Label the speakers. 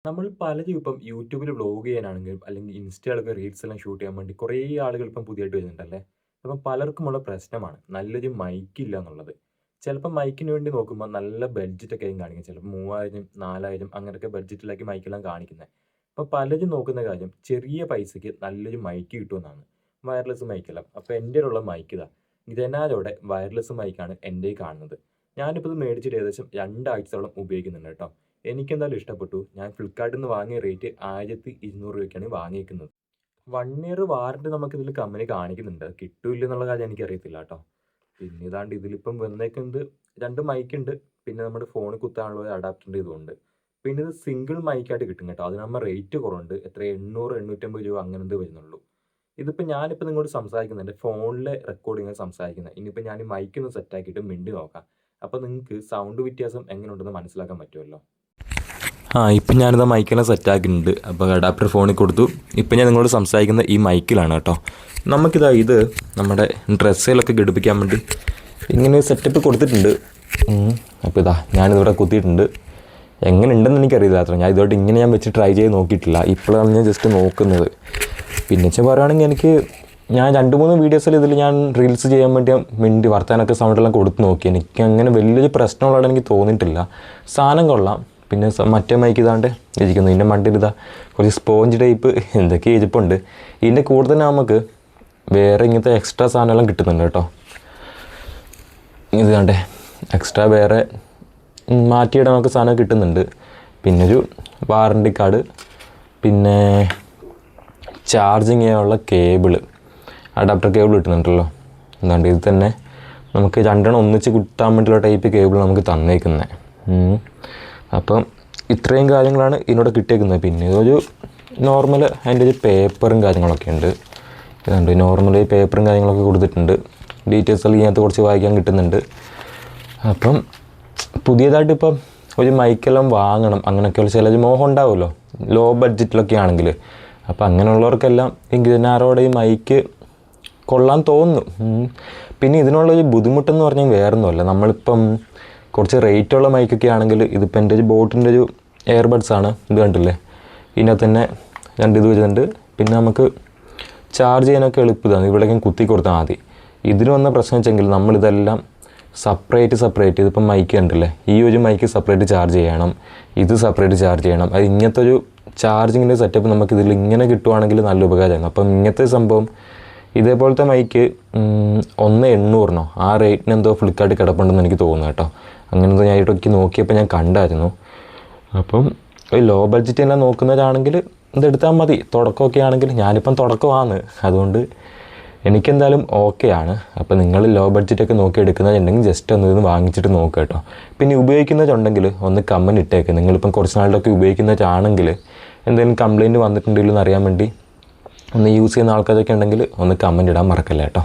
Speaker 1: നമ്മൾ പലരും ഇപ്പം യൂട്യൂബിൽ വ്ലോഗ് ചെയ്യാനാണെങ്കിലും, അല്ലെങ്കിൽ ഇൻസ്റ്റയിലൊക്കെ റീൽസ് എല്ലാം ഷൂട്ട് ചെയ്യാൻ വേണ്ടി കുറേ ആളുകൾ ഇപ്പം പുതിയതായിട്ട് വരുന്നുണ്ടല്ലേ. അപ്പം പലർക്കുമുള്ള പ്രശ്നമാണ് നല്ലൊരു മൈക്ക് ഇല്ല എന്നുള്ളത്. ചിലപ്പോൾ മൈക്കിന് വേണ്ടി നോക്കുമ്പോൾ നല്ല ബഡ്ജറ്റൊക്കെ ആയിരിക്കും കാണിക്കുന്നത്. ചിലപ്പോൾ 3000, 4000 അങ്ങനെയൊക്കെ ബഡ്ജറ്റിലാക്കി മൈക്കെല്ലാം കാണിക്കുന്നത്. അപ്പോൾ പലരും നോക്കുന്ന കാര്യം ചെറിയ പൈസയ്ക്ക് നല്ലൊരു മൈക്ക് കിട്ടുമെന്നാണ്. വയർലെസ് മൈക്കെല്ലാം. അപ്പോൾ എൻ്റെ കയ്യിലുള്ള മൈക്ക് ഇതാ. ഇതെന്നാലോടെ വയർലെസ് മൈക്കാണ് എൻ്റെ കയ്യിൽ കാണുന്നത്. ഞാനിപ്പോൾ ഇത് മേടിച്ചിട്ട് ഏകദേശം 2 ആഴ്ചയോളം ഉപയോഗിക്കുന്നുണ്ട് കേട്ടോ. എനിക്കെന്തായാലും ഇഷ്ടപ്പെട്ടു. ഞാൻ ഫ്ലിപ്കാർട്ടിൽ നിന്ന് വാങ്ങിയ റേറ്റ് 1200 രൂപയ്ക്കാണ് വാങ്ങിയേക്കുന്നത്. 1 ഇയർ വാറന്റി നമുക്കിതിൽ കമ്പനി കാണിക്കുന്നുണ്ട്. കിട്ടുമോ ഇല്ലയോ എന്നുള്ള കാര്യം എനിക്കറിയത്തില്ല കേട്ടോ. പിന്നെ ഇതാണ്ട് ഇതിലിപ്പം വന്നേക്കുന്നത് 2 മൈക്കുണ്ട്. പിന്നെ നമ്മുടെ ഫോണിൽ കുത്താനുള്ള ഒരു അഡാപ്റ്ററിൻ്റെ ഇതുമുണ്ട്. പിന്നെ ഇത് സിംഗിൾ മൈക്കായിട്ട് കിട്ടും കേട്ടോ. അതിനാകുമ്പോൾ റേറ്റ് കുറവുണ്ട്. എത്ര 800, 850 രൂപ അങ്ങനെ എന്തോ വരുന്നുള്ളൂ. ഇതിപ്പോൾ ഞാനിപ്പോൾ നിങ്ങളോട് സംസാരിക്കുന്നത് എൻ്റെ ഫോണിലെ റെക്കോർഡിങ്ങാണ് സംസാരിക്കുന്നത്. ഇനിയിപ്പോൾ ഞാൻ ഈ മൈക്കൊന്ന് സെറ്റാക്കിയിട്ട് മിണ്ടി നോക്കാം. അപ്പോൾ നിങ്ങൾക്ക് സൗണ്ട് വ്യത്യാസം എങ്ങനെയുണ്ടെന്ന് മനസ്സിലാക്കാൻ പറ്റുമല്ലോ. ഇപ്പം ഞാനിതാ മൈക്കെല്ലാം സെറ്റാക്കിയിട്ടുണ്ട്. അപ്പോൾ അഡാപ്റ്റർ ഫോണിൽ കൊടുത്തു. ഇപ്പം ഞാൻ നിങ്ങളോട് സംസാരിക്കുന്ന ഈ മൈക്കിലാണ് കേട്ടോ. ഇത് നമ്മുടെ ഡ്രസ്സിലൊക്കെ ഘടിപ്പിക്കാൻ വേണ്ടി ഇങ്ങനെ സെറ്റപ്പ് കൊടുത്തിട്ടുണ്ട്. അപ്പോൾ ഞാനിതിവിടെ കുത്തിയിട്ടുണ്ട്. എങ്ങനെ ഉണ്ടെന്ന് എനിക്കറിയില്ല അത്ര. ഞാൻ ഇതോട്ട് ഇങ്ങനെ ഞാൻ വെച്ച് ട്രൈ ചെയ്ത് നോക്കിയിട്ടില്ല. ഇപ്പോഴാണ് ഞാൻ ജസ്റ്റ് നോക്കുന്നത്. പിന്നെ വെച്ചാൽ പറയുകയാണെങ്കിൽ ഞാൻ 2-3 വീഡിയോസിൽ ഇതിൽ ഞാൻ റീൽസ് ചെയ്യാൻ വേണ്ടി വർത്താനൊക്കെ സൗണ്ടെല്ലാം കൊടുത്ത് നോക്കി. എനിക്ക് അങ്ങനെ വലിയൊരു പ്രശ്നമുള്ളതായിട്ട് എനിക്ക് തോന്നിയിട്ടില്ല. സാധനം കൊള്ളാം. പിന്നെ മറ്റേ മൈക്ക് ഇതാണ്ട് ഇരിക്കുന്നു. ഇതിൻ്റെ മണ്ടിൽ കുറച്ച് സ്പോഞ്ച് ടൈപ്പ് എന്തൊക്കെ ഇരിപ്പുണ്ട്. ഇതിൻ്റെ കൂടെ തന്നെ നമുക്ക് വേറെ ഇങ്ങനത്തെ എക്സ്ട്രാ സാധനമെല്ലാം കിട്ടുന്നുണ്ട് കേട്ടോ. ഇത് കണ്ടേ എക്സ്ട്രാ വേറെ മാറ്റിയിടാൻ നമുക്ക് സാധനം കിട്ടുന്നുണ്ട്. പിന്നൊരു വാറണ്ടി കാർഡ്, പിന്നെ ചാർജിങ് ചെയ്യാനുള്ള കേബിള്, അഡാപ്റ്റർ കേബിൾ കിട്ടുന്നുണ്ടല്ലോ. എന്താണ്ട് ഇത് തന്നെ നമുക്ക് 2 ഒന്നിച്ച് കുത്താൻ വേണ്ടിയുള്ള ടൈപ്പ് കേബിൾ നമുക്ക് തന്നേക്കുന്നത്. അപ്പം ഇത്രയും കാര്യങ്ങളാണ് ഇതിനോട് കിട്ടിയേക്കുന്നത്. പിന്നെ ഇതൊരു നോർമൽ അതിൻ്റെ ഒരു പേപ്പറും കാര്യങ്ങളൊക്കെ ഉണ്ട്. ഇതുണ്ട് നോർമൽ പേപ്പറും കാര്യങ്ങളൊക്കെ കൊടുത്തിട്ടുണ്ട്. ഡീറ്റെയിൽസ് എല്ലാം ഇതിനകത്ത് കുറച്ച് വായിക്കാൻ കിട്ടുന്നുണ്ട്. അപ്പം പുതിയതായിട്ട് ഇപ്പം ഒരു മൈക്കെല്ലാം വാങ്ങണം അങ്ങനെയൊക്കെയുള്ള ചില മോഹം ഉണ്ടാവുമല്ലോ, ലോ ബഡ്ജറ്റിലൊക്കെ ആണെങ്കിൽ. അപ്പം അങ്ങനെയുള്ളവർക്കെല്ലാം ഇതിനാരോടെ ഈ മൈക്ക് കൊള്ളാൻ തോന്നുന്നു. പിന്നെ ഇതിനുള്ളൊരു ബുദ്ധിമുട്ടെന്ന് പറഞ്ഞാൽ വേറൊന്നുമല്ല. നമ്മളിപ്പം കുറച്ച് റേറ്റുള്ള മൈക്കൊക്കെ ആണെങ്കിൽ ഇതിപ്പോൾ എൻ്റെ ഒരു ബോട്ടിൻ്റെ ഒരു എയർബഡ്സാണ്. ഇത് കണ്ടില്ലേ, ഇതിനകത്ത് തന്നെ 2 ഇത് വരുന്നുണ്ട്. പിന്നെ നമുക്ക് ചാർജ് ചെയ്യാനൊക്കെ എളുപ്പമാണ്. ഇവിടേക്കും കുത്തി കൊടുത്താൽ മതി. ഇതിന് വന്ന പ്രശ്നം വെച്ചെങ്കിൽ നമ്മളിതെല്ലാം സെപ്പറേറ്റ് ഇതിപ്പം മൈക്ക് കണ്ടില്ലേ, ഈ ഒരു മൈക്ക് സെപ്പറേറ്റ് ചാർജ് ചെയ്യണം, ഇത് സെപ്പറേറ്റ് ചാർജ് ചെയ്യണം. അത് ഇങ്ങനത്തെ ഒരു ചാർജിങ്ങിൻ്റെ സെറ്റപ്പ് നമുക്ക് ഇതിൽ ഇങ്ങനെ കിട്ടുവാണെങ്കിൽ നല്ല ഉപകാരമാണ്. അപ്പം ഇങ്ങനത്തെ സംഭവം ഇതേപോലത്തെ മൈക്ക് 1800 ആ റേറ്റിന് എന്തോ ഫ്ലിപ്കാർട്ടിൽ കിടപ്പുണ്ടെന്ന് എനിക്ക് തോന്നുന്നു കേട്ടോ. അങ്ങനെന്തോ ഞാൻ ഇടയ്ക്ക് നോക്കിയപ്പോൾ ഞാൻ കണ്ടായിരുന്നു. അപ്പം ഒരു ലോ ബഡ്ജറ്റ് എല്ലാം നോക്കുന്നവരാണെങ്കിൽ ഇതെടുത്താൽ മതി. തുടക്കമൊക്കെ ആണെങ്കിൽ ഞാനിപ്പം തുടക്കമാണ്, അതുകൊണ്ട് എനിക്കെന്തായാലും ഓക്കെയാണ്. അപ്പോൾ നിങ്ങൾ ലോ ബഡ്ജറ്റൊക്കെ നോക്കി എടുക്കുന്നവരുണ്ടെങ്കിൽ ജസ്റ്റ് ഒന്ന് ഇത് വാങ്ങിച്ചിട്ട് നോക്കുക കേട്ടോ. പിന്നെ ഉപയോഗിക്കുന്നവരുണ്ടെങ്കിൽ ഒന്ന് കമൻറ്റ് ഇട്ടേക്ക്. നിങ്ങളിപ്പം കുറച്ച് നാളിലൊക്കെ ഉപയോഗിക്കുന്നവരാണെങ്കിൽ എന്തെങ്കിലും കംപ്ലയിൻറ്റ് വന്നിട്ടുണ്ടെങ്കിൽ എന്ന് അറിയാൻ വേണ്ടി ഒന്ന് യൂസ് ചെയ്യുന്ന ആൾക്കാരൊക്കെ ഉണ്ടെങ്കിൽ ഒന്ന് കമൻറ്റ് ഇടാൻ മറക്കല്ല കേട്ടോ.